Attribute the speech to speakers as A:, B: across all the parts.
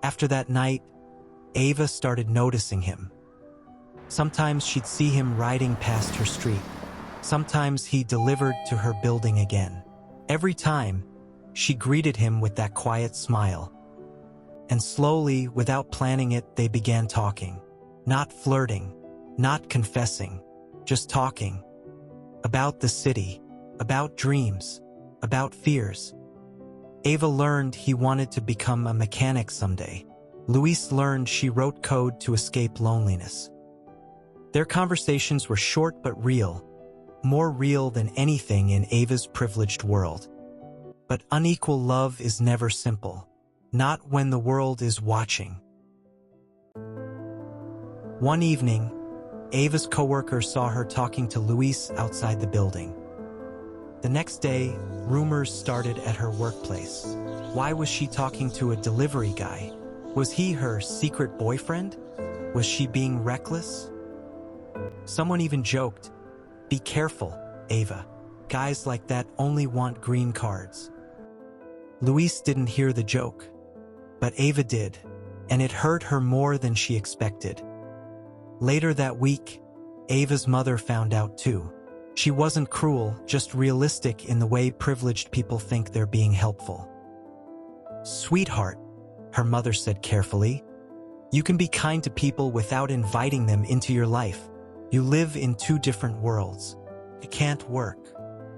A: After that night, Ava started noticing him. Sometimes she'd see him riding past her street. Sometimes he delivered to her building again. Every time, she greeted him with that quiet smile. And slowly, without planning it, they began talking. Not flirting, not confessing, just talking. About the city, about dreams, about fears. Ava learned he wanted to become a mechanic someday. Luis learned she wrote code to escape loneliness. Their conversations were short but real, more real than anything in Ava's privileged world. But unequal love is never simple, not when the world is watching. One evening, Ava's coworker saw her talking to Luis outside the building. The next day, rumors started at her workplace. Why was she talking to a delivery guy? Was he her secret boyfriend? Was she being reckless? Someone even joked, "Be careful, Ava. Guys like that only want green cards." Luis didn't hear the joke, but Ava did, and it hurt her more than she expected. Later that week, Ava's mother found out too. She wasn't cruel, just realistic in the way privileged people think they're being helpful. "Sweetheart," her mother said carefully, "you can be kind to people without inviting them into your life. You live in two different worlds. It can't work."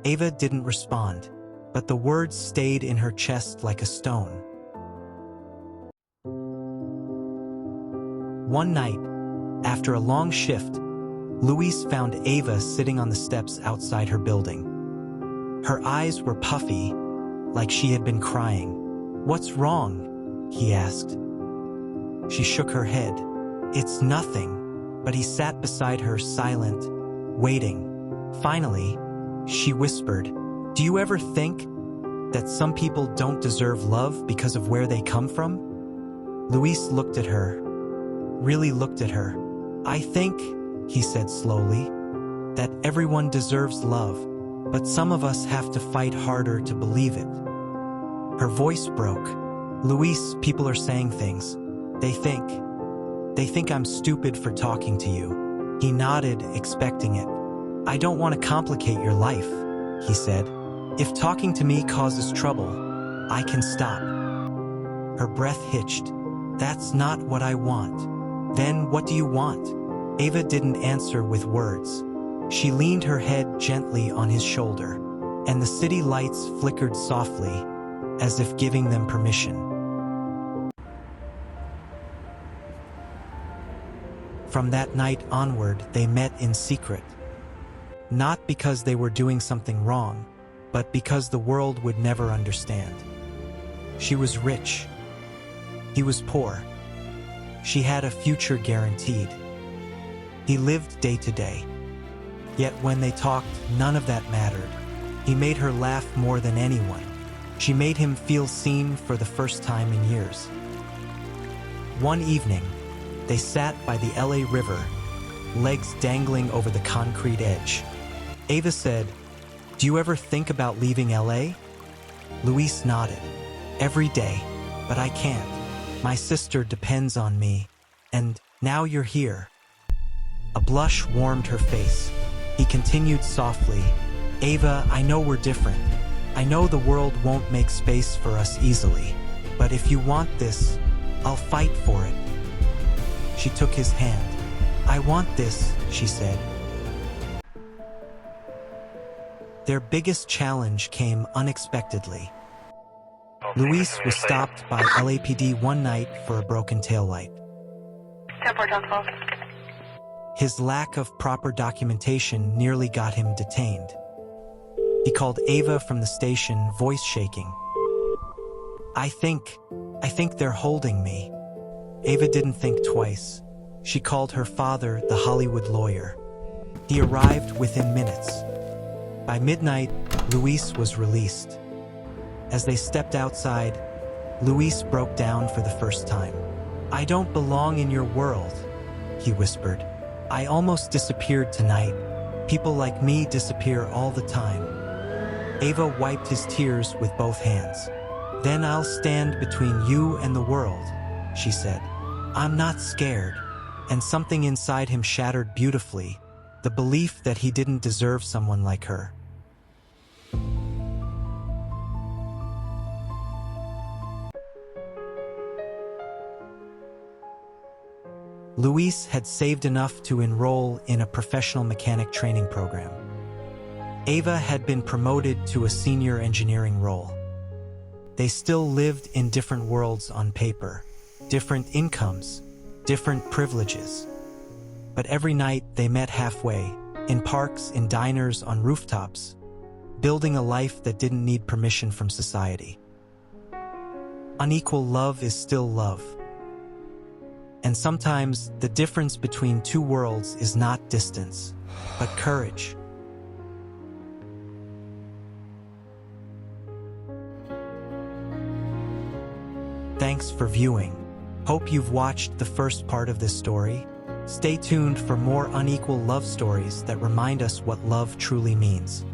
A: Ava didn't respond, but the words stayed in her chest like a stone. One night, after a long shift, Luis found Ava sitting on the steps outside her building. Her eyes were puffy, like she had been crying. "What's wrong?" he asked. She shook her head. "It's nothing." But he sat beside her, silent, waiting. Finally, she whispered, "Do you ever think that some people don't deserve love because of where they come from?" Luis looked at her, really looked at her. "I think," he said slowly, "that everyone deserves love, but some of us have to fight harder to believe it." Her voice broke. "Luis, people are saying things. They think I'm stupid for talking to you." He nodded, expecting it. "I don't want to complicate your life," he said. "If talking to me causes trouble, I can stop." Her breath hitched. "That's not what I want." "Then what do you want?" Ava didn't answer with words. She leaned her head gently on his shoulder, and the city lights flickered softly, as if giving them permission. From that night onward, they met in secret. Not because they were doing something wrong, but because the world would never understand. She was rich. He was poor. She had a future guaranteed. He lived day to day. Yet when they talked, none of that mattered. He made her laugh more than anyone. She made him feel seen for the first time in years. One evening, they sat by the LA River, legs dangling over the concrete edge. Ava said, "Do you ever think about leaving LA?" Luis nodded. "Every day, but I can't. My sister depends on me, and now you're here." A blush warmed her face. He continued softly, "Ava, I know we're different. I know the world won't make space for us easily. But if you want this, I'll fight for it." She took his hand. "I want this," she said. Their biggest challenge came unexpectedly. Luis was stopped by LAPD one night for a broken taillight.
B: 10-4-12.
A: His lack of proper documentation nearly got him detained. He called Ava from the station, voice shaking. I think they're holding me." Ava didn't think twice. She called her father, the Hollywood lawyer. He arrived within minutes. By midnight, Luis was released. As they stepped outside, Luis broke down for the first time. "I don't belong in your world," he whispered. "I almost disappeared tonight. People like me disappear all the time." Ava wiped his tears with both hands. "Then I'll stand between you and the world," she said. "I'm not scared." And something inside him shattered beautifully, the belief that he didn't deserve someone like her. Luis had saved enough to enroll in a professional mechanic training program. Ava had been promoted to a senior engineering role. They still lived in different worlds on paper, different incomes, different privileges. But every night they met halfway, in parks, in diners, on rooftops, building a life that didn't need permission from society. Unequal love is still love. And sometimes the difference between two worlds is not distance, but courage. Thanks for viewing. Hope you've watched the first part of this story. Stay tuned for more unequal love stories that remind us what love truly means.